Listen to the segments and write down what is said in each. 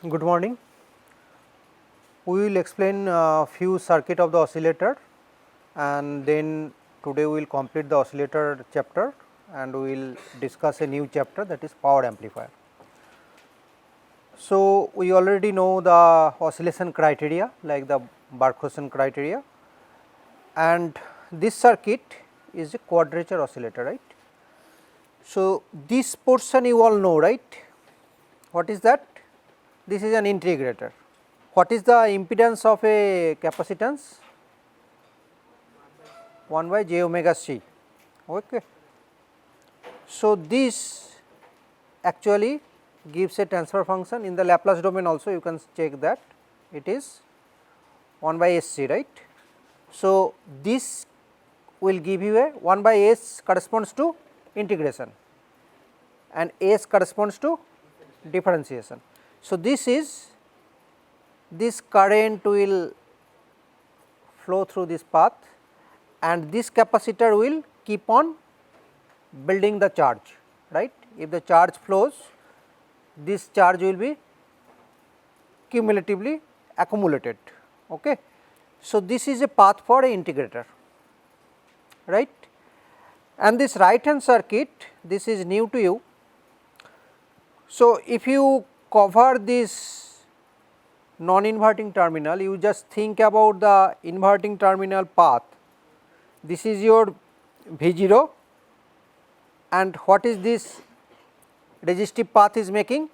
Good morning. We will explain few circuit of the oscillator, and then today we will complete the oscillator chapter and we will discuss a new chapter, that is power amplifier. So, we already know the oscillation criteria like the Barkhausen criteria, and this circuit is a quadrature oscillator, right. So, this portion you all know, right. What is that? This is an integrator. What is the impedance of a capacitance? 1 by j omega c. Okay. So, this actually gives a transfer function. In the Laplace domain also you can check that it is 1 by s c, right. So, this will give you a 1 by s corresponds to integration and s corresponds to differentiation. So, this current will flow through this path and this capacitor will keep on building the charge, right. If the charge flows, this charge will be cumulatively accumulated. Okay. So, this is a path for a integrator, right. And this right hand circuit, this is new to you. So, if you cover this non-inverting terminal, you just think about the inverting terminal path. This is your V0 and what is this resistive path is making?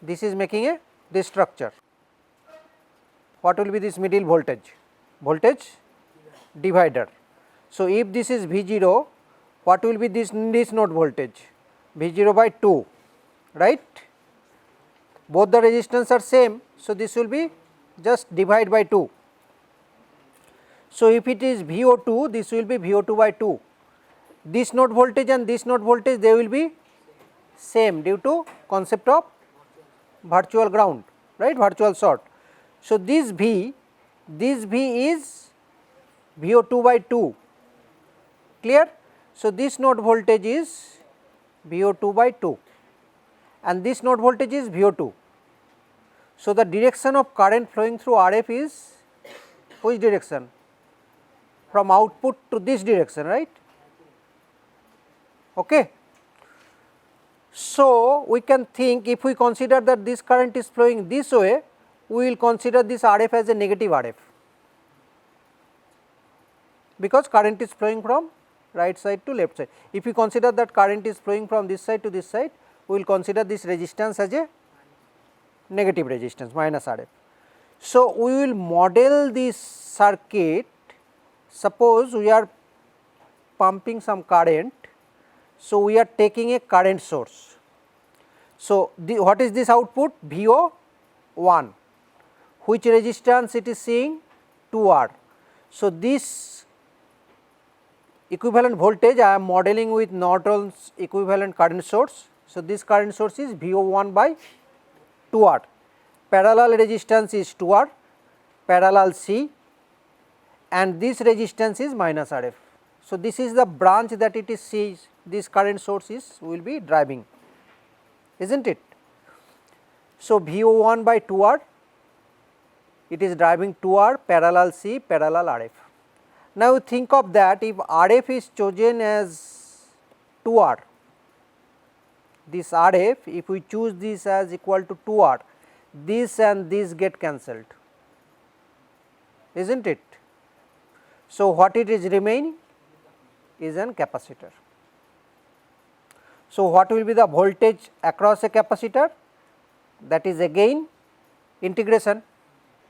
This is making this structure. What will be this middle voltage? Voltage divider. So, if this is V0, what will be this node voltage? V0 by 2, right. Both the resistance are same. So, this will be just divide by 2. So, if it is VO2, this will be VO2 by 2. This node voltage and this node voltage, they will be same due to concept of virtual ground, right, virtual short. So, this V is VO2 by 2, clear. So, this node voltage is VO2 by 2 and this node voltage is VO2. So, the direction of current flowing through RF is which direction? From output to this direction, right. Okay. So, we can think, if we consider that this current is flowing this way, we will consider this RF as a negative RF, because current is flowing from right side to left side. If we consider that current is flowing from this side to this side, we will consider this resistance as a negative resistance, minus RF. So, we will model this circuit. Suppose we are pumping some current. So, we are taking a current source. So, what is this output? VO1, which resistance it is seeing? 2R. So, this equivalent voltage I am modeling with Norton's equivalent current source. So, this current source is VO1 by 2R, parallel resistance is 2R, parallel C, and this resistance is minus RF. So, this is the branch that it is sees, this current source is will be driving, is not it. So, VO1 by 2R, it is driving 2R, parallel C, parallel RF. Now, think of that, if RF is chosen as 2R, this RF, if we choose this as equal to 2R, this and this get cancelled, is not it. So, what it is remaining is an capacitor. So, what will be the voltage across a capacitor? That is again integration.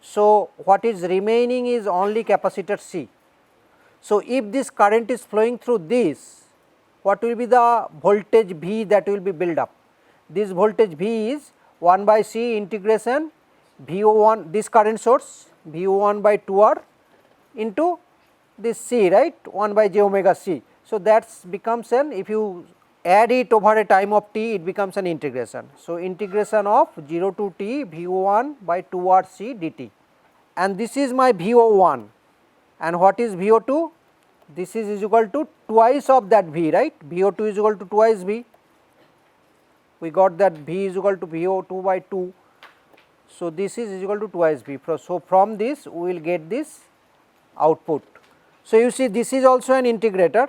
So, what is remaining is only capacitor C. So, if this current is flowing through this, what will be the voltage V that will be built up? This voltage V is 1 by C integration VO1, this current source VO1 by 2R into this C, right, 1 by j omega C. So, that becomes an, if you add it over a time of t, it becomes an integration. So, integration of 0 to t VO1 by 2R C dt, and this is my VO1, and what is VO2? This is equal to twice of that V, right, VO2 is equal to twice V. We got that V is equal to VO2 by 2 So, this is equal to twice V. So, from this we will get this output. So, you see this is also an integrator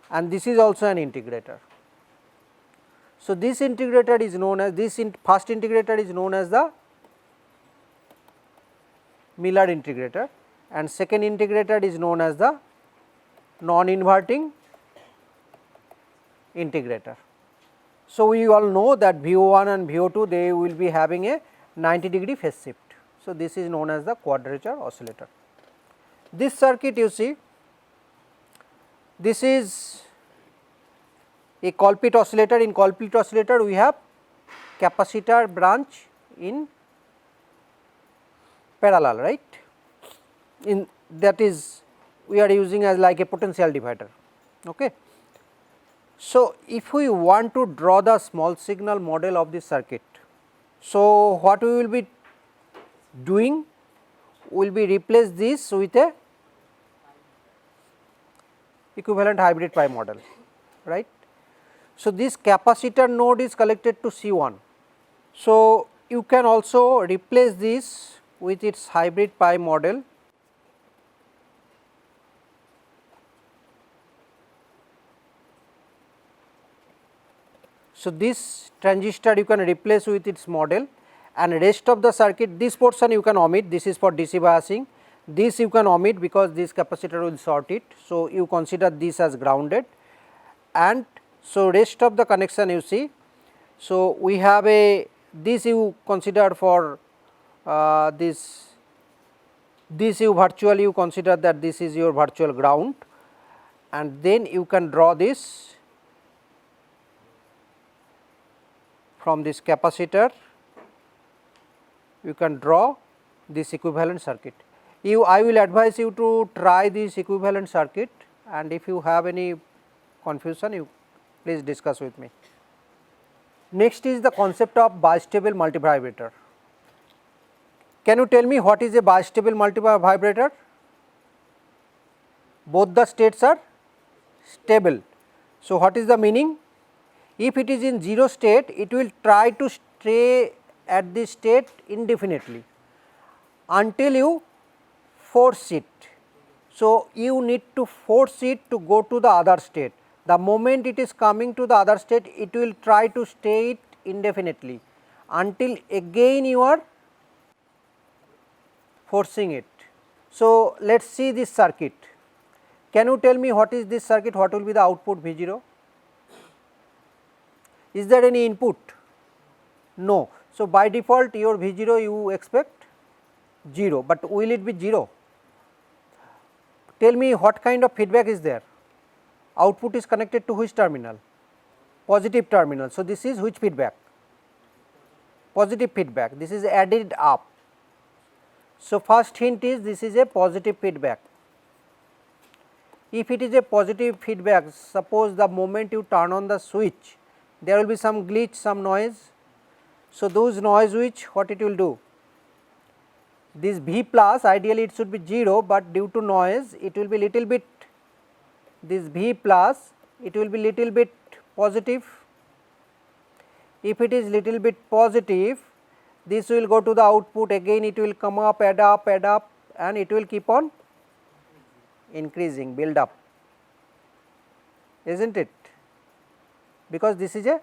and this is also an integrator. So, this integrator is known as first integrator is known as the Miller integrator and second integrator is known as the non-inverting integrator. So, we all know that VO1 and VO2 they will be having a 90-degree phase shift. So, this is known as the quadrature oscillator. This circuit you see, this is a Colpite oscillator. In Colpite oscillator we have capacitor branch in parallel, right, in that is we are using as like a potential divider. Okay. So, if we want to draw the small signal model of this circuit, so what we will be doing, we will be replace this with a equivalent hybrid pi model, right. So, this capacitor node is connected to C1. So, you can also replace this with its hybrid pi model. So, this transistor you can replace with its model and rest of the circuit, this portion you can omit, this is for DC biasing, this you can omit because this capacitor will short it. So, you consider this as grounded and so rest of the connection you see. So, we have a this you consider for this you virtually you consider that this is your virtual ground and then you can draw this from this capacitor, you can draw this equivalent circuit. I will advise you to try this equivalent circuit and if you have any confusion you please discuss with me. Next is the concept of bistable multivibrator. Can you tell me what is a bistable multivibrator? Both the states are stable. So, what is the meaning? If it is in 0 state, it will try to stay at this state indefinitely until you force it. So, you need to force it to go to the other state. The moment it is coming to the other state, it will try to stay it indefinitely until again you are forcing it. So, let us see this circuit. Can you tell me what is this circuit, what will be the output V0? Is there any input? No. So, by default your V0 you expect 0, but will it be 0? Tell me what kind of feedback is there? Output is connected to which terminal? Positive terminal. So, this is which feedback? Positive feedback. This is added up. So, first hint is this is a positive feedback. If it is a positive feedback, suppose the moment you turn on the switch, there will be some glitch, some noise. So, those noise which what it will do? This V plus ideally it should be 0, but due to noise it will be little bit, this V plus it will be little bit positive. If it is little bit positive, this will go to the output, again it will come up, add up and it will keep on increasing, build up, is not it? Because this is a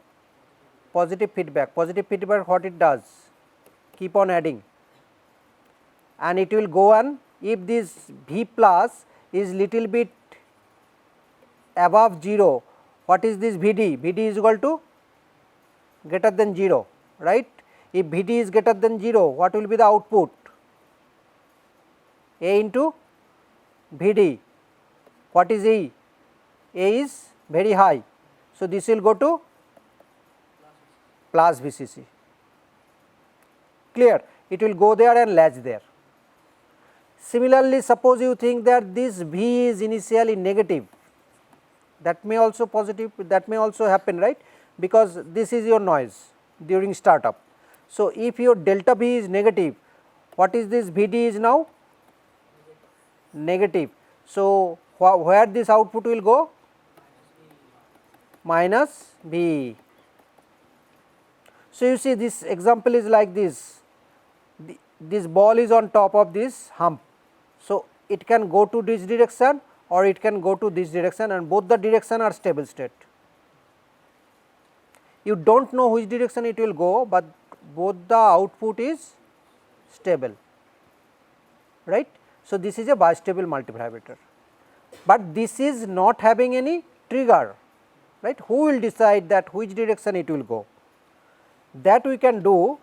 positive feedback. Positive feedback what it does? Keep on adding and it will go on. If this V plus is little bit above 0, what is this Vd? Vd is equal to greater than 0, right. If Vd is greater than 0, what will be the output? A into Vd. What is A? A is very high. So, this will go to plus Vcc, clear, it will go there and latch there. Similarly, suppose you think that this V is initially negative, that may also positive, that may also happen, right, because this is your noise during startup. So, if your delta V is negative, what is this Vd is now? Negative. So, where this output will go? Minus V. So, you see this example is like this. this ball is on top of this hump. So, it can go to this direction or it can go to this direction, and both the direction are stable state. You do not know which direction it will go, but both the output is stable, right. So, this is a bistable multivibrator, but this is not having any trigger, right. Who will decide that which direction it will go? That we can do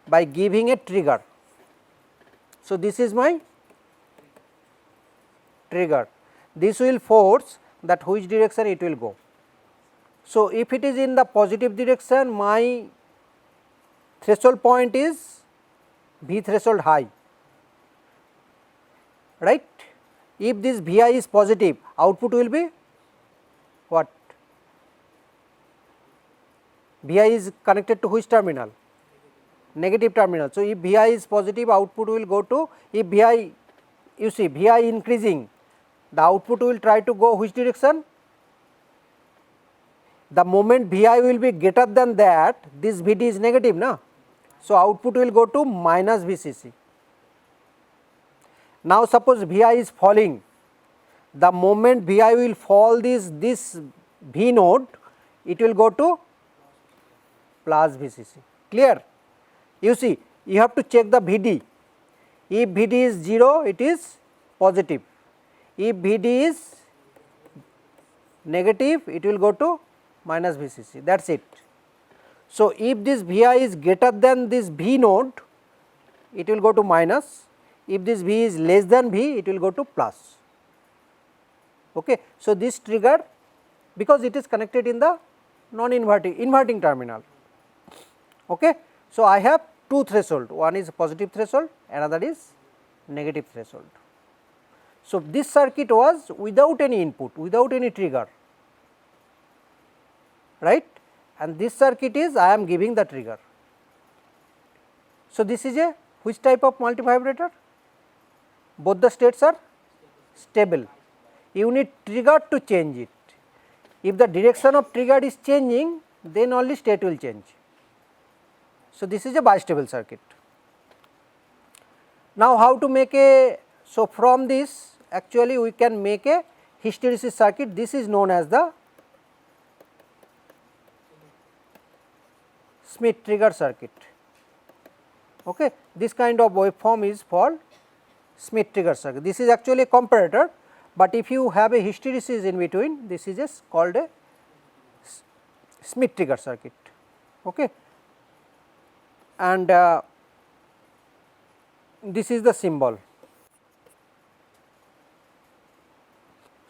by giving a trigger. So, this is my trigger, this will force that which direction it will go. So, if it is in the positive direction, my threshold point is V threshold high, right. If this Vi is positive, output will be what? Vi is connected to which terminal? Negative terminal. So, if Vi is positive, output will go to, if Vi, you see Vi increasing, the output will try to go which direction? The moment Vi will be greater than that, this Vd is negative, na? So, output will go to minus Vcc. Now, suppose Vi is falling, the moment Vi will fall this V node, it will go to plus Vcc, clear. You see, you have to check the Vd, if Vd is 0, it is positive, if Vd is negative, it will go to minus Vcc, that is it. So, if this Vi is greater than this V node, it will go to minus, if this V is less than V, it will go to plus. Okay. So, this trigger, because it is connected in the inverting terminal. Okay. So, I have two threshold, one is positive threshold, another is negative threshold. So, this circuit was without any input, without any trigger, right, and this circuit is I am giving the trigger. So, this is a which type of multivibrator? Both the states are stable, you need trigger to change it. If the direction of trigger is changing, then only state will change. So, this is a bistable circuit. Now, how to make a, so from this actually we can make a hysteresis circuit, this is known as the Smith trigger circuit. Okay. This kind of waveform is for Smith trigger circuit, this is actually a comparator, but if you have a hysteresis in between, this is just called a Smith trigger circuit. Okay. And this is the symbol.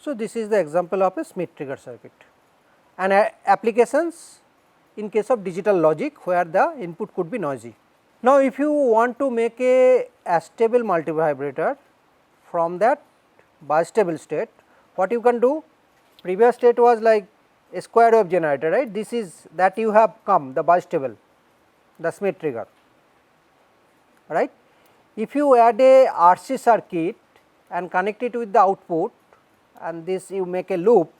So, this is the example of a Smith trigger circuit, and applications in case of digital logic where the input could be noisy. Now, if you want to make a astable multivibrator from that bistable state, what you can do? Previous state was like a square wave generator, right. This is that you have come the bistable, the Smith trigger, right. If you add a RC circuit and connect it with the output and this you make a loop,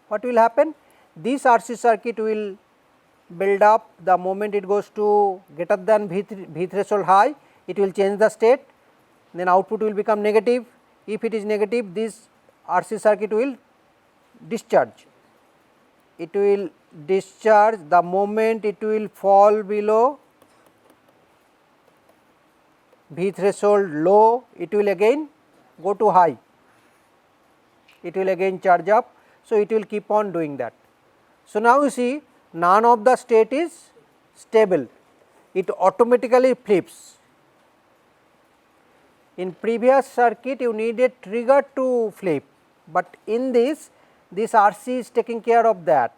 what will happen? This RC circuit will build up, the moment it goes to greater than V threshold high, it will change the state, then output will become negative. If it is negative, this RC circuit will discharge, it will discharge, the moment it will fall below V threshold low, it will again go to high, it will again charge up. So, it will keep on doing that. So, now you see none of the state is stable, it automatically flips. In previous circuit you need a trigger to flip, but in this RC is taking care of that.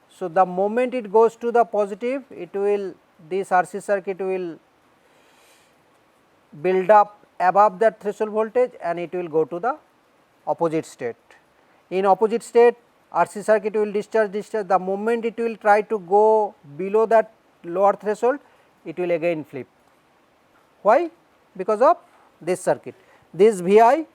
So, the moment it goes to the positive, it will, this RC circuit will build up above that threshold voltage and it will go to the opposite state. In opposite state, RC circuit will discharge, the moment it will try to go below that lower threshold, it will again flip. Why? Because of this circuit. This Vi,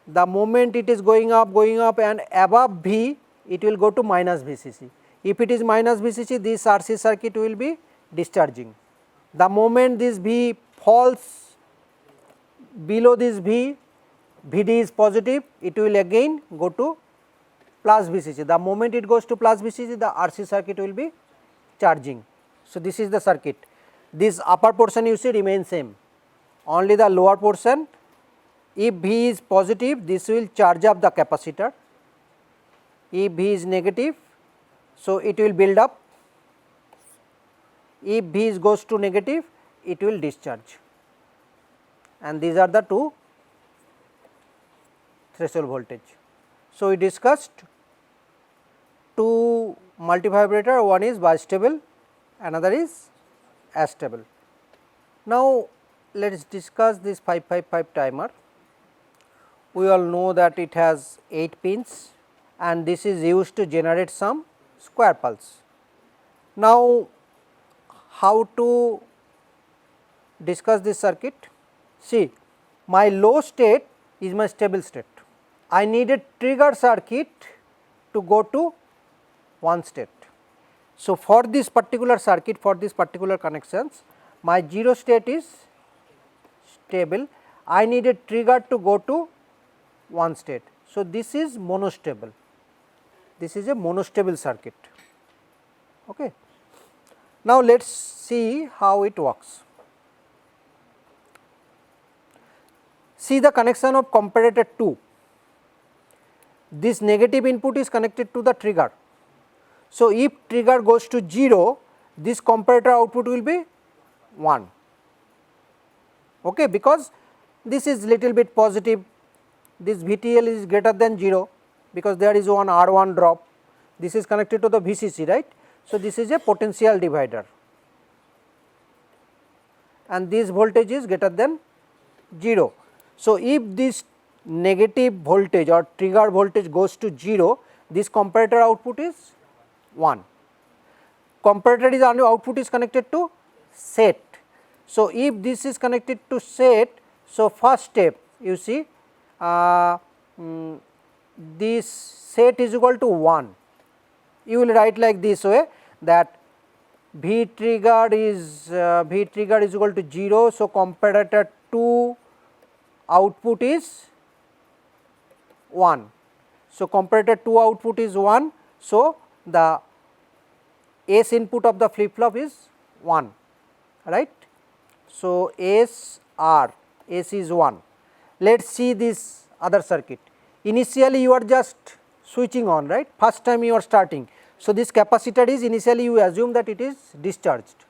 the moment it is going up and above V, it will go to minus Vcc. If it is minus Vcc, this RC circuit will be discharging. The moment this V falls below this V, Vd is positive, it will again go to plus Vcc. The moment it goes to plus Vcc, the RC circuit will be charging. So, this is the circuit. This upper portion you see remains same, only the lower portion, if V is positive, this will charge up the capacitor, if V is negative, so it will build up, if V goes to negative, it will discharge, and these are the two threshold voltage. So, we discussed two multivibrator, one is bistable, another is astable. Now, let us discuss this 555 timer. We all know that it has 8 pins and this is used to generate some square pulse. Now, how to discuss this circuit? See, my low state is my stable state. I need a trigger circuit to go to one state. So, for this particular circuit, for this particular connections, my 0 state is stable, I need a trigger to go to one state. So, this is monostable, this is a monostable circuit. Okay. Now, let us see how it works. See the connection of comparator 2, this negative input is connected to the trigger. So, if trigger goes to 0, this comparator output will be 1, okay, because this is little bit positive, this VTL is greater than 0 because there is one R1 drop, this is connected to the VCC, right. So, this is a potential divider and this voltage is greater than 0. So, if this negative voltage or trigger voltage goes to 0, this comparator output is 1. Comparator is output is connected to set. So, if this is connected to set, so first step you see this set is equal to 1. You will write like this way that V trigger is equal to 0. So, comparator 2 output is 1. So, comparator 2 output is 1. So, the S input of the flip flop is 1, right. So, S is 1. Let us see this other circuit. Initially you are just switching on, right, first time you are starting. So, this capacitor is initially you assume that it is discharged,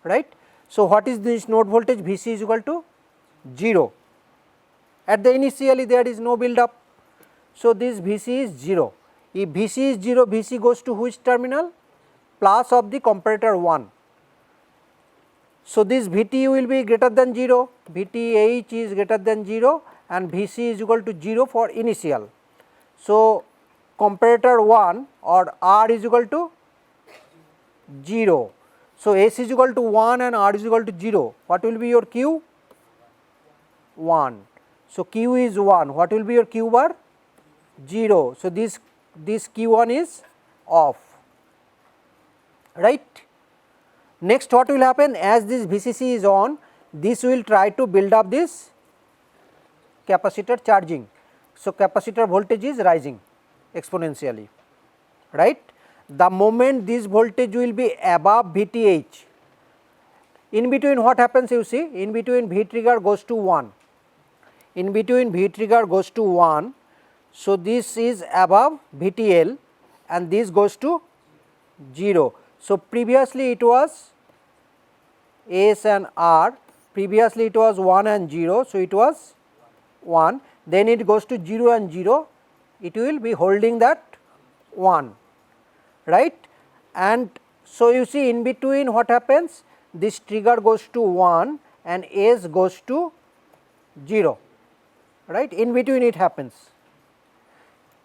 right. So, what is this node voltage? Vc is equal to 0. At the initially there is no build up. So, this Vc is 0. If Vc is 0, Vc goes to which terminal? Plus of the comparator 1. So, this Vt will be greater than 0, Vth is greater than 0 and Vc is equal to 0 for initial. So, comparator 1 or R is equal to 0. So, S is equal to 1 and R is equal to 0. What will be your Q? 1. So, Q is 1. What will be your Q bar? 0. So, this Q1 is off, right. Next what will happen, as this VCC is on, this will try to build up this capacitor charging. So, capacitor voltage is rising exponentially, right. The moment this voltage will be above Vth, in between what happens you see, in between V trigger goes to 1, in between V trigger goes to 1. So, this is above VTL and this goes to 0. So, previously it was S and R, previously it was 1 and 0. So, it was 1, then it goes to 0 and 0, it will be holding that 1, right. And so, you see in between what happens, this trigger goes to 1 and S goes to 0, right, in between it happens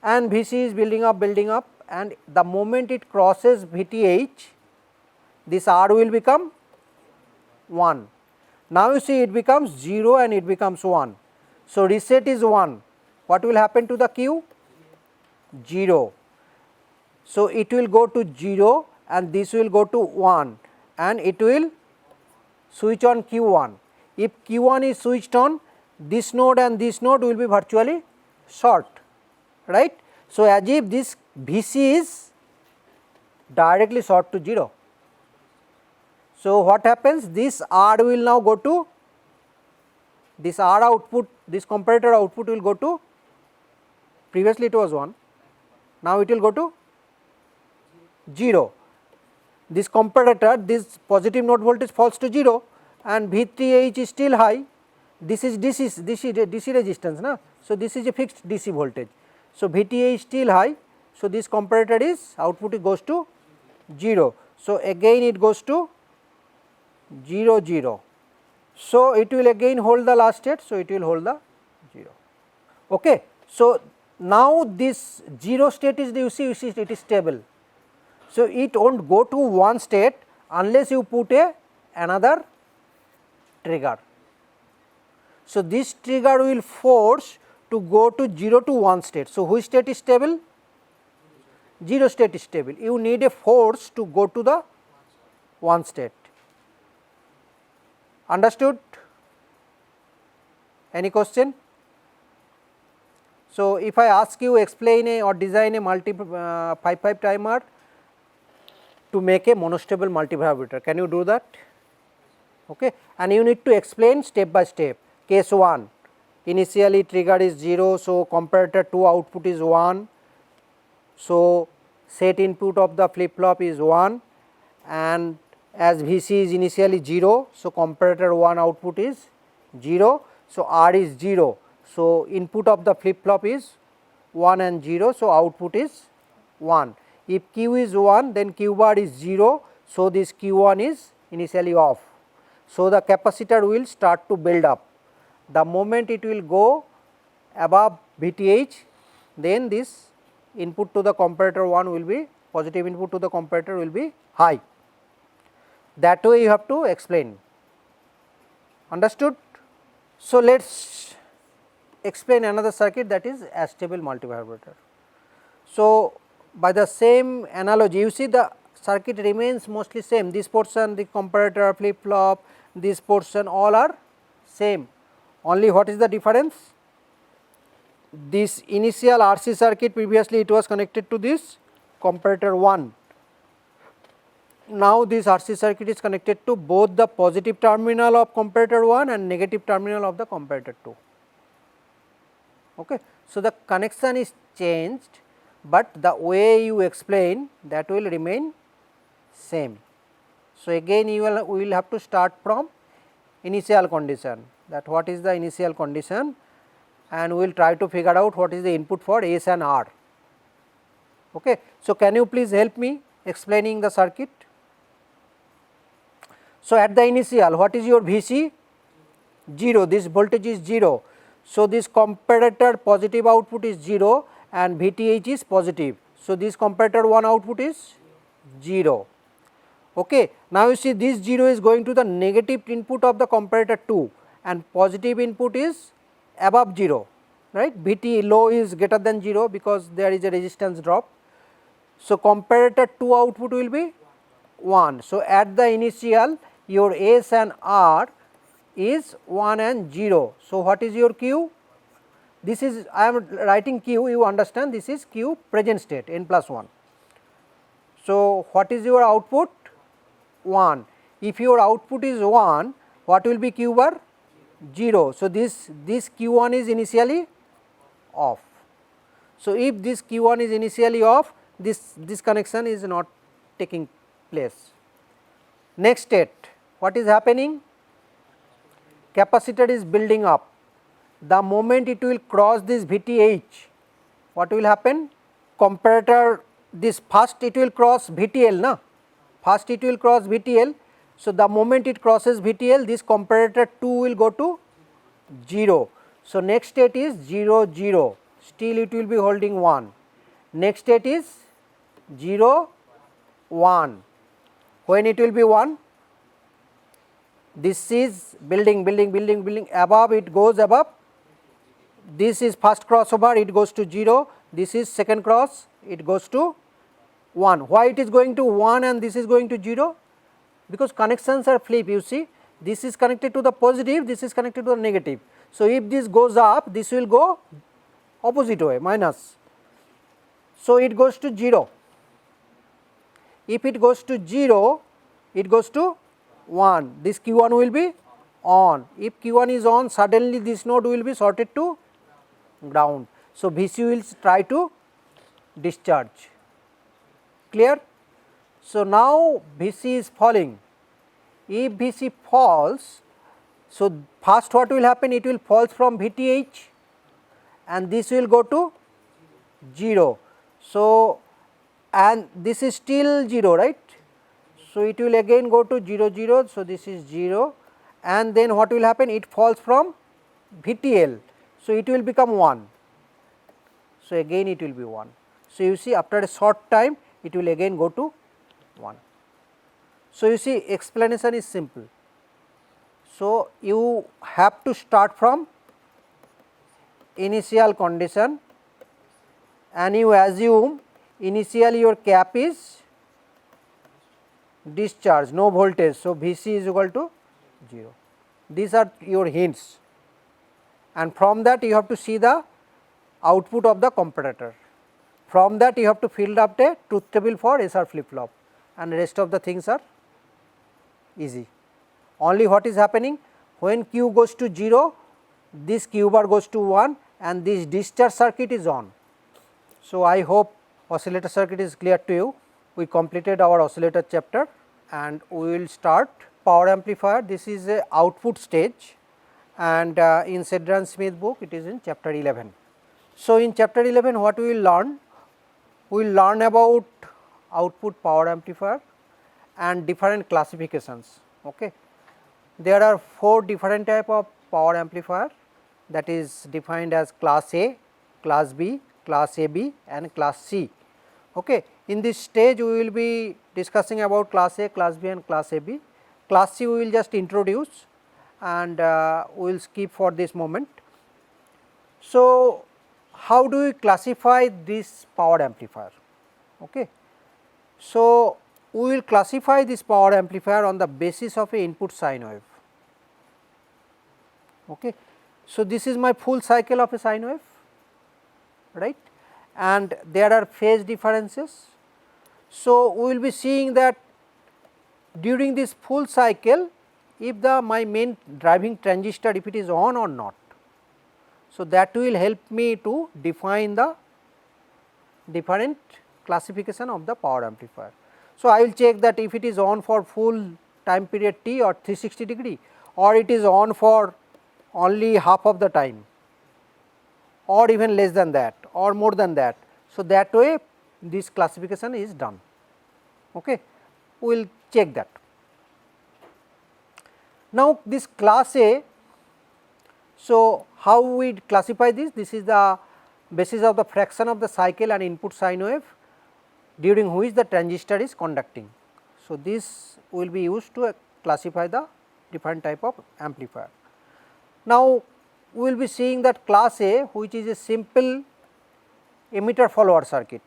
and Vc is building up and the moment it crosses Vth, this R will become 1. Now, you see it becomes 0 and it becomes 1. So, reset is 1. What will happen to the Q? 0. So, it will go to 0 and this will go to 1 and it will switch on Q1. if Q1 is switched on, this node and this node will be virtually short, right. So, as if this Vc is directly short to 0. So, what happens, this R will now go to this R output, this comparator output will go to, previously it was 1, now it will go to 0. This comparator, this positive node voltage falls to 0 and V3H is still high, this is DC resistance na. So, this is a fixed DC voltage. So, VTA is still high, so this comparator is output goes to 0. So, again it goes to 0 0. So, it will again hold the last state, so it will hold the 0. Okay. So, now this 0 state is, you see it is stable. So, it will not go to one state unless you put another trigger. So, this trigger will force to go to 0 to 1 state. So, which state is stable? 0 state is stable. You need a force to go to the 1 state. Understood? Any question? So, if I ask you explain or design a multi 5-5 timer to make a monostable multivibrator, can you do that? Okay. And you need to explain step by step. Case 1, initially trigger is 0, so comparator 2 output is 1. So, set input of the flip flop is 1 and as Vc is initially 0, so comparator 1 output is 0. So, R is 0. So, input of the flip flop is 1 and 0. So, output is 1. If Q is 1, then Q bar is 0. So, this Q1 is initially off. So, the capacitor will start to build up. The moment it will go above VTH, then this input to the comparator 1 will be, positive input to the comparator will be high. That way you have to explain. Understood? So, let us explain another circuit, that is astable multivibrator. So, by the same analogy, you see the circuit remains mostly same, this portion, the comparator, flip flop, this portion all are same, only what is the difference? This initial RC circuit, previously it was connected to this comparator 1. Now, this RC circuit is connected to both the positive terminal of comparator 1 and negative terminal of the comparator 2. Okay. So, the connection is changed, but the way you explain that will remain same. So, again we will have to start from initial condition, that what is the initial condition, and we will try to figure out what is the input for S and R. Okay. So, can you please help me explaining the circuit? So, at the initial, what is your Vc? 0, this voltage is 0. So, this comparator positive output is 0 and VTH is positive. So, this comparator 1 output is 0. Okay. Now, you see this 0 is going to the negative input of the comparator 2 and positive input is above 0, right. Vt low is greater than 0 because there is a resistance drop. So, comparator 2 output will be 1. So, at the initial your S and R is 1 and 0. So, what is your Q? This is, I am writing Q, you understand, this is Q present state n plus 1. So, what is your output? 1. If your output is 1, what will be Q bar? 0. So, this Q1 is initially off. So, if this Q1 is initially off, this connection is not taking place. Next state, what is happening? Capacitor is building up. The moment it will cross this VTH, what will happen? Comparator, this first it will cross VTL, na? First it will cross VTL. So, the moment it crosses VTL, this comparator 2 will go to 0. So, next state is 0 0, still it will be holding 1. Next state is 0 1. When it will be 1? This is building, above, it goes above. This is first crossover, it goes to 0. This is second cross, it goes to 1. Why it is going to 1 and this is going to 0? Because connections are flip, you see. this is connected to the positive, this is connected to the negative. So, if this goes up, this will go opposite way, minus. So, it goes to 0. If it goes to 0, it goes to 1, this Q1 will be on. If Q1 is on, suddenly this node will be sorted to ground. So, Vc will try to discharge, clear. So, now Vc is falling. If Vc falls, so first what will happen, it will fall from Vth and this will go to 0. So, and this is still 0, right. So, it will again go to 0 0. So, this is 0 and then what will happen, it falls from Vtl. So, it will become 1. So, again it will be 1. So, you see after a short time it will again go to 1. So, you see explanation is simple. So, you have to start from initial condition and you assume initially your cap is discharge, no voltage. So, Vc is equal to 0. These are your hints and from that you have to see the output of the comparator. From that you have to fill up a truth table for SR flip flop and rest of the things are easy. Only what is happening, when Q goes to 0, this Q bar goes to 1 and this discharge circuit is on. So, I hope oscillator circuit is clear to you. We completed our oscillator chapter and we will start power amplifier. This is a output stage and in Sedran Smith book it is in chapter 11. So, in chapter 11 what we will learn? We will learn about output power amplifier and different classifications. Okay. There are 4 different type of power amplifier, that is defined as class A, class B, class AB and class C. Okay. In this stage we will be discussing about class A, class B and class AB. Class C we will just introduce and we will skip for this moment. So, how do we classify this power amplifier? Okay. So, we will classify this power amplifier on the basis of a input sine wave. Okay. So, this is my full cycle of a sine wave, right, and there are phase differences. So, we will be seeing that during this full cycle, if my main driving transistor, if it is on or not. So, that will help me to define the different classification of the power amplifier. So, I will check that if it is on for full time period t or 360 degree or it is on for only half of the time or even less than that or more than that. So, that way this classification is done. Okay. We will check that. Now, this class A, so how we classify this? This is the basis of the fraction of the cycle and input sine wave during which the transistor is conducting. So, this will be used to classify the different type of amplifier. Now, we will be seeing that class A, which is a simple emitter follower circuit.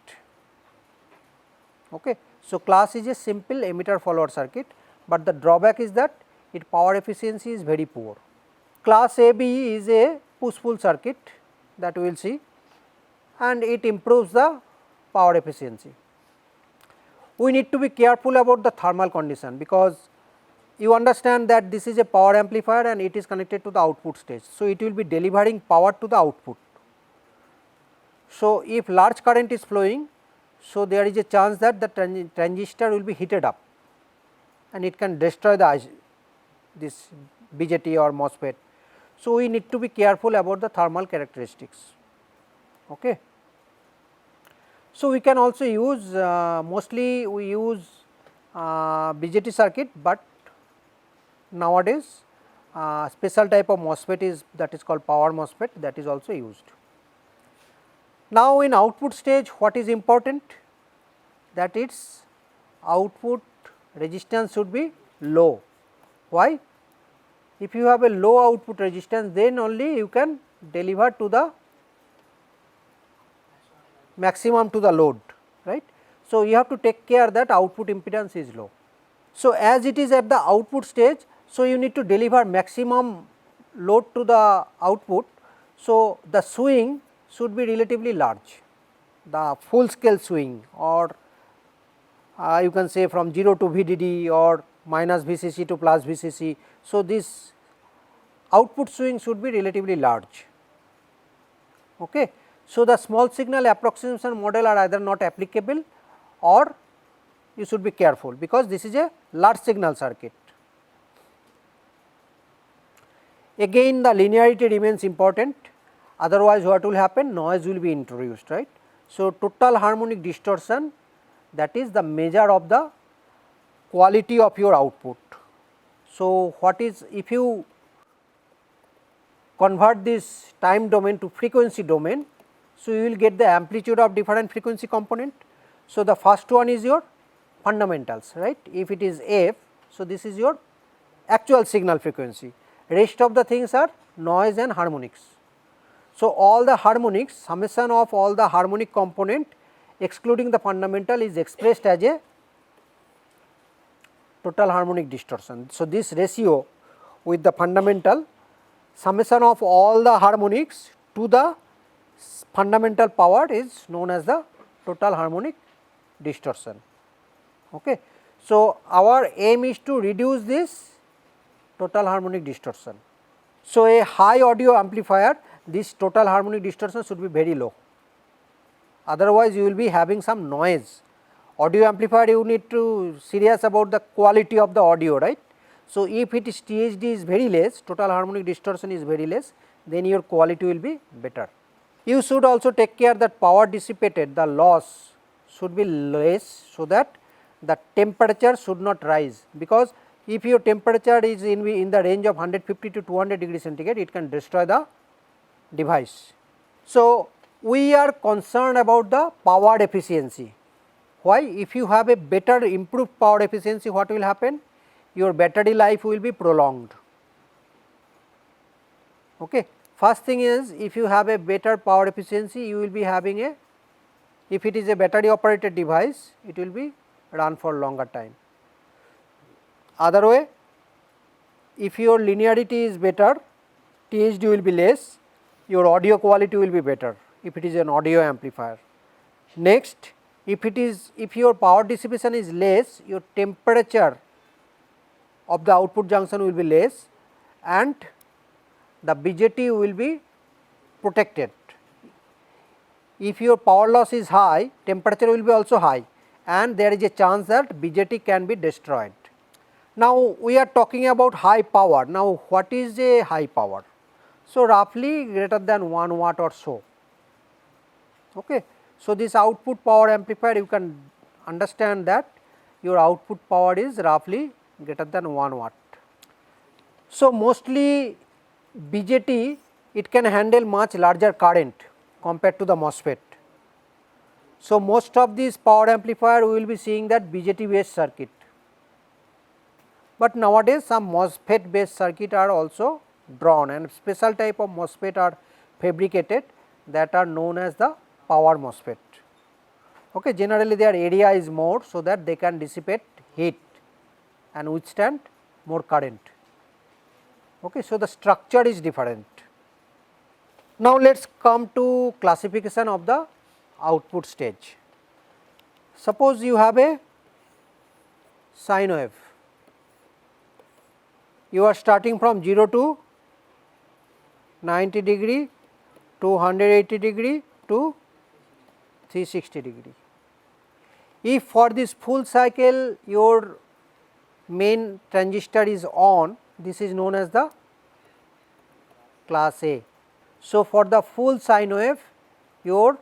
Okay. So, class is a simple emitter follower circuit, but the drawback is that its power efficiency is very poor. Class AB is a push pull circuit that we will see and it improves the power efficiency. We need to be careful about the thermal condition, because you understand that this is a power amplifier and it is connected to the output stage. So, it will be delivering power to the output. So, if large current is flowing, so there is a chance that the transistor will be heated up and it can destroy this BJT or MOSFET. So, we need to be careful about the thermal characteristics. Okay. So, we can also use mostly we use BJT circuit, but nowadays special type of MOSFET is that is called power MOSFET, that is also used. Now, in output stage what is important? That its output resistance should be low. Why? If you have a low output resistance, then only you can deliver to the maximum to the load, right. So, you have to take care that output impedance is low. So, as it is at the output stage, So, you need to deliver maximum load to the output. So, the swing should be relatively large, the full scale swing, or you can say from 0 to VDD or minus VCC to plus VCC. So, this output swing should be relatively large. Okay. So, the small signal approximation model are either not applicable or you should be careful, because this is a large signal circuit. Again the linearity remains important, otherwise what will happen, noise will be introduced, right. So, total harmonic distortion, that is the measure of the quality of your output. So, what is, if you convert this time domain to frequency domain, so you will get the amplitude of different frequency component. So, the first one is your fundamentals, right. If it is f, so this is your actual signal frequency, rest of the things are noise and harmonics. So, all the harmonics, summation of all the harmonic component excluding the fundamental is expressed as a total harmonic distortion. So, this ratio with the fundamental, summation of all the harmonics to the fundamental power is known as the total harmonic distortion. Okay. So, our aim is to reduce this total harmonic distortion. So, a high audio amplifier, this total harmonic distortion should be very low, otherwise you will be having some noise. Audio amplifier, you need to serious about the quality of the audio, right. So, if it is THD is very less, total harmonic distortion is very less, then your quality will be better. You should also take care that power dissipated, the loss should be less, so that the temperature should not rise, because if your temperature is in the range of 150 to 200 degree centigrade, it can destroy the device. So, we are concerned about the power efficiency. Why? If you have a better improved power efficiency, what will happen? Your battery life will be prolonged. Okay. First thing is, if you have a better power efficiency, you will be having a, if it is a battery operated device, it will be run for longer time. Other way, if your linearity is better, THD will be less, your audio quality will be better if it is an audio amplifier. Next, if your power dissipation is less, your temperature of the output junction will be less and the BJT will be protected. If your power loss is high, temperature will be also high, and there is a chance that BJT can be destroyed. Now, we are talking about high power. Now, what is a high power? So, roughly greater than 1 watt or so. Okay. So, this output power amplifier, you can understand that your output power is roughly greater than 1 watt. So, mostly BJT, it can handle much larger current compared to the MOSFET. So, most of these power amplifier we will be seeing that BJT based circuit, but nowadays some MOSFET based circuit are also drawn, and special type of MOSFET are fabricated that are known as the power MOSFET. Okay. Generally their area is more, so that they can dissipate heat and withstand more current. Okay. So, the structure is different. Now, let us come to classification of the output stage. Suppose you have a sine wave, you are starting from 0 to 90 degree to 180 degree to 360 degree. If for this full cycle your main transistor is on, this is known as the class A. So, for the full sine wave your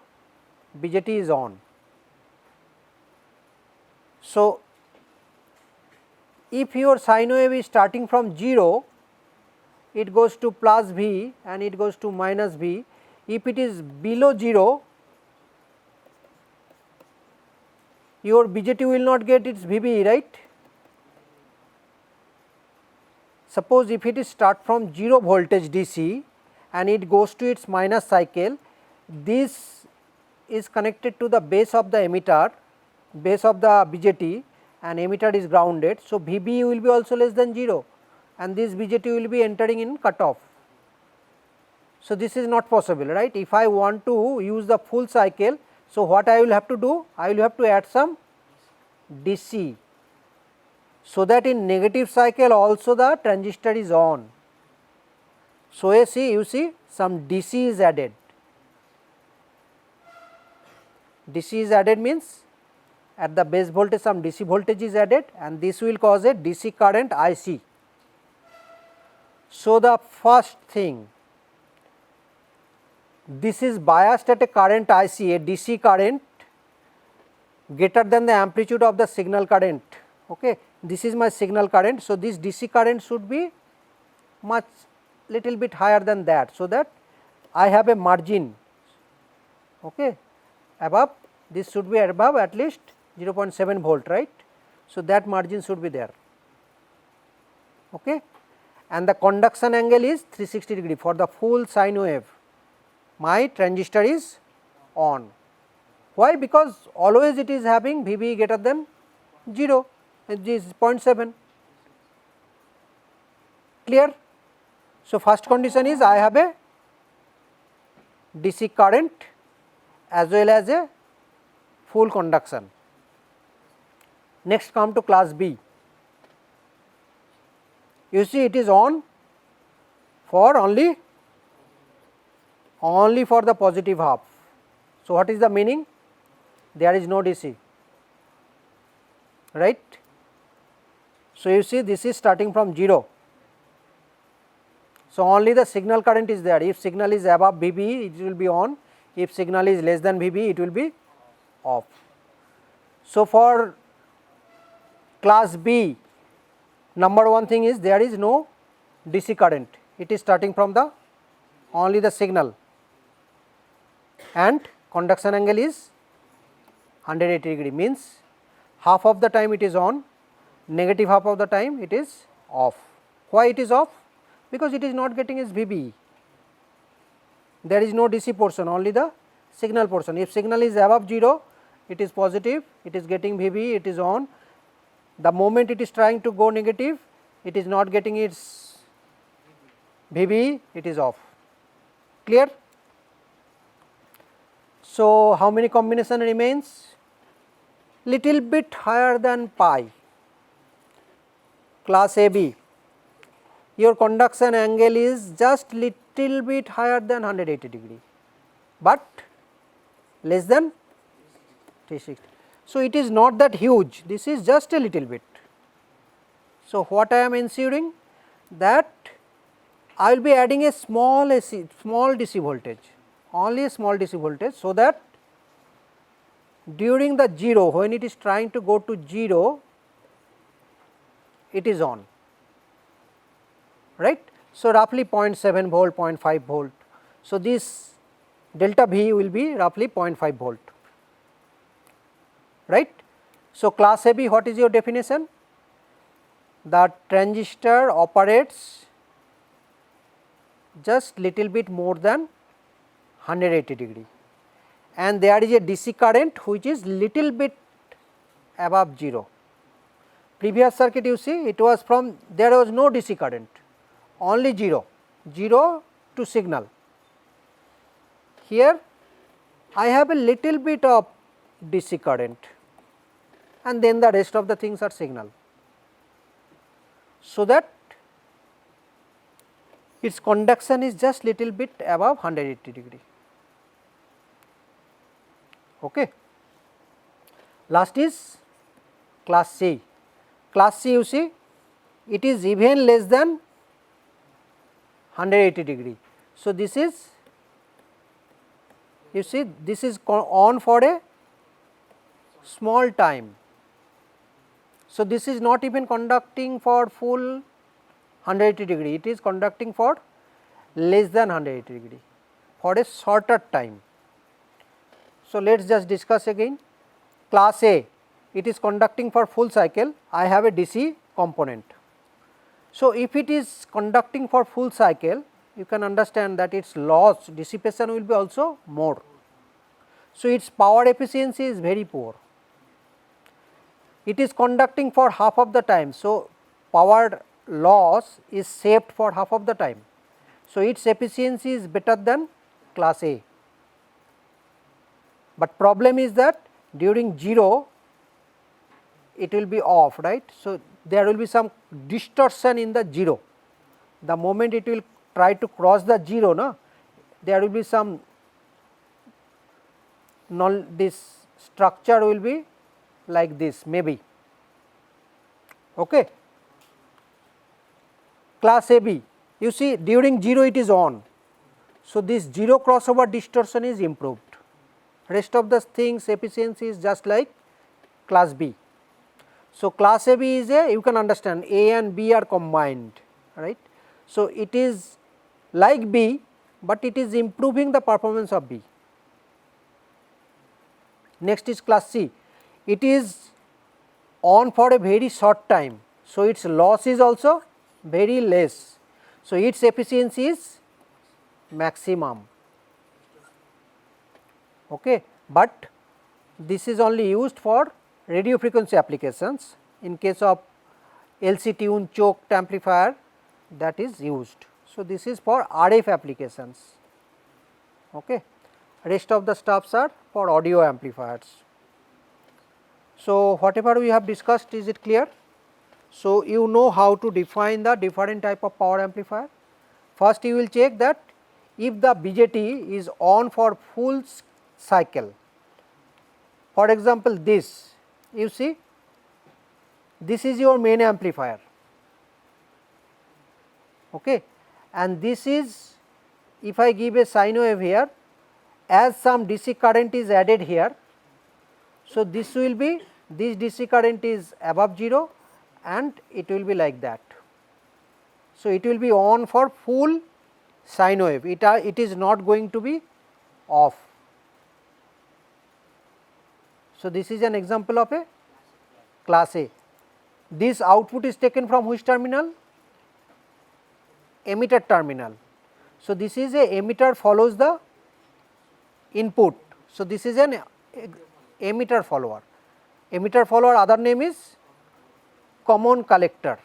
BJT is on. So, if your sine wave is starting from 0, it goes to plus V and it goes to minus V. If it is below 0, your BJT will not get its VB, right. Suppose if it is start from 0 voltage DC and it goes to its minus cycle, this is connected to the base of the emitter, base of the BJT, and emitter is grounded. So, VB will be also less than 0. and this BJT will be entering in cutoff. So, this is not possible, right. If I want to use the full cycle, so what I will have to do? I will have to add some DC, so that in negative cycle also the transistor is on. So, you see some DC is added. DC is added means at the base voltage some DC voltage is added, and this will cause a DC current IC. So, the first thing, this is biased at a current IC, a DC current greater than the amplitude of the signal current. Okay. This is my signal current. So, this DC current should be much little bit higher than that. So, that I have a margin, okay, above, this should be above at least 0.7 volt, right. So, that margin should be there, okay. And the conduction angle is 360 degree for the full sine wave. My transistor is on. Why? Because always it is having VB greater than 0, it is 0.7, clear. So, first condition is I have a DC current as well as a full conduction. Next come to class B. You see it is on for only for the positive half. So, what is the meaning? There is no DC, right. So, you see this is starting from 0. So, only the signal current is there. If signal is above VB, it will be on. If signal is less than VB, it will be off. So, for class B, number one thing is there is no DC current. It is starting from the only the signal, and conduction angle is 180 degree, means half of the time it is on, negative half of the time it is off. Why it is off? Because it is not getting its VB. There is no DC portion, only the signal portion. If signal is above 0, it is positive, it is getting VB, it is on. The moment it is trying to go negative, it is not getting its VB, it is off, clear. So, how many combination remains? Little bit higher than pi. Class AB, your conduction angle is just little bit higher than 180 degree, but less than 360. So, it is not that huge, this is just a little bit. So, what I am ensuring that I will be adding a small DC voltage, only a small DC voltage, so that during the 0, when it is trying to go to 0, it is on, right. So, roughly 0.7 volt, 0.5 volt. So, this delta V will be roughly 0.5 volt, right. So, class AB, what is your definition? The transistor operates just little bit more than 180 degree, and there is a DC current which is little bit above 0. Previous circuit you see, it was from, there was no DC current, only 0 to signal. Here I have a little bit of DC current, and then the rest of the things are signal. So, that its conduction is just little bit above 180 degree. Okay. Last is class C. Class C, you see, it is even less than 180 degree. So, this is, you see, this is on for a small time. So, this is not even conducting for full 180 degree, it is conducting for less than 180 degree for a shorter time. So, let us just discuss again. Class A, it is conducting for full cycle, I have a DC component. So, if it is conducting for full cycle, you can understand that its loss dissipation will be also more. So, its power efficiency is very poor. It is conducting for half of the time. So, power loss is saved for half of the time. So, its efficiency is better than class A, but problem is that during 0 it will be off, right. So, there will be some distortion in the 0, the moment it will try to cross the 0, no, there will be some this structure will be like this maybe. Okay. Class AB, you see during 0 it is on. So, this 0 crossover distortion is improved, rest of the things efficiency is just like class B. So, class AB is a, you can understand A and B are combined, right. So, it is like B, but it is improving the performance of B. Next is class C, it is on for a very short time. So, its loss is also very less. So, its efficiency is maximum, okay. But this is only used for radio frequency applications. In case of LC tune choked amplifier, that is used. So, this is for RF applications, okay. Rest of the stuffs are for audio amplifiers. So, whatever we have discussed, is it clear? So, you know how to define the different type of power amplifier. First you will check that if the BJT is on for full cycle, for example, this you see, this is your main amplifier, okay, and this is, if I give a sine wave here, as some DC current is added here. So, this will be, this DC current is above 0 and it will be like that. So, it will be on for full sine wave, it is not going to be off. So, this is an example of a class A. This output is taken from which terminal? Emitter terminal. So, this is a emitter follows the input. So, this is an emitter follower. Emitter follower other name is common collector.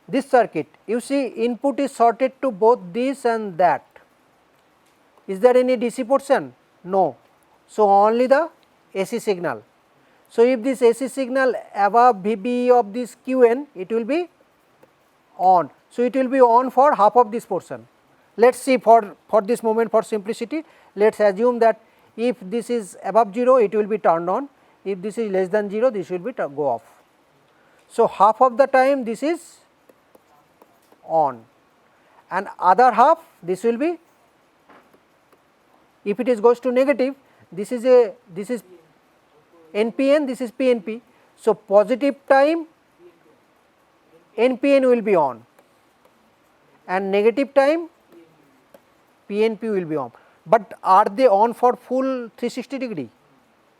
This circuit, you see input is sorted to both this and that. Is there any DC portion? No. So, only the AC signal. So, if this AC signal above VB of this QN, it will be on. So, it will be on for half of this portion. Let us see for this moment, for simplicity, let us assume that if this is above 0, it will be turned on, if this is less than 0, this will be go off. So, half of the time this is on and other half this will be, if it is goes to negative, this is NPN, this is PNP. So, positive time NPN will be on and negative time PNP will be on, but are they on for full 360 degree?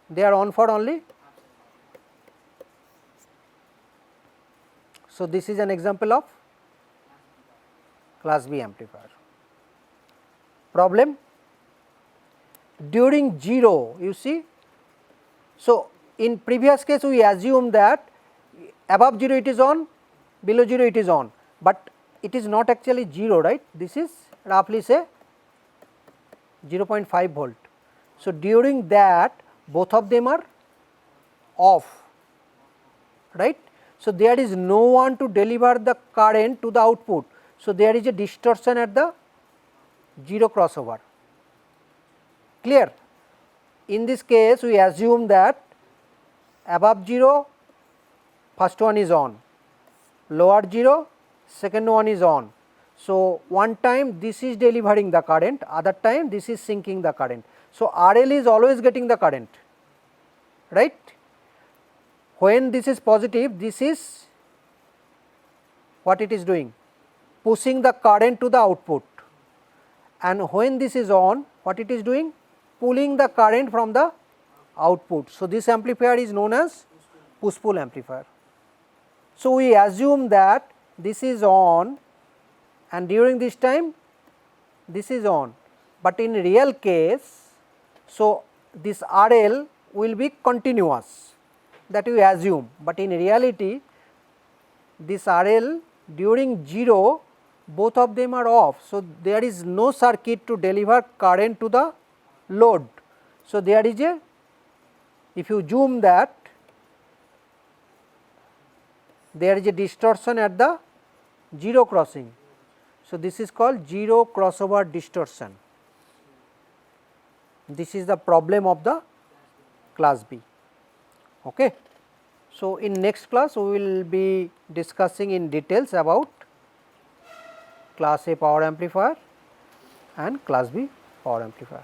They are on for only. So, this is an example of class B amplifier. Problem during 0, you see. So, in previous case we assume that above 0 it is on, below 0 it is on, but it is not actually 0, right. This is roughly say 0.5 volt. So, during that both of them are off, right. So, there is no one to deliver the current to the output. So, there is a distortion at the 0 crossover, clear. In this case we assume that above 0 first one is on, lower 0 second one is on. So, one time this is delivering the current, other time this is sinking the current. So, RL is always getting the current, right. When this is positive, this is what it is doing, pushing the current to the output, and when this is on, what it is doing, pulling the current from the output. So, this amplifier is known as push pull amplifier. So, we assume that this is on and during this time this is on, but in real case, so this RL will be continuous, that we assume, but in reality this RL during 0 both of them are off. So, there is no circuit to deliver current to the load. So, there is a, if you zoom that, there is a distortion at the 0 crossing. So, this is called 0 crossover distortion. This is the problem of the class B. Okay. So, in next class we will be discussing in details about class A power amplifier and class B power amplifier.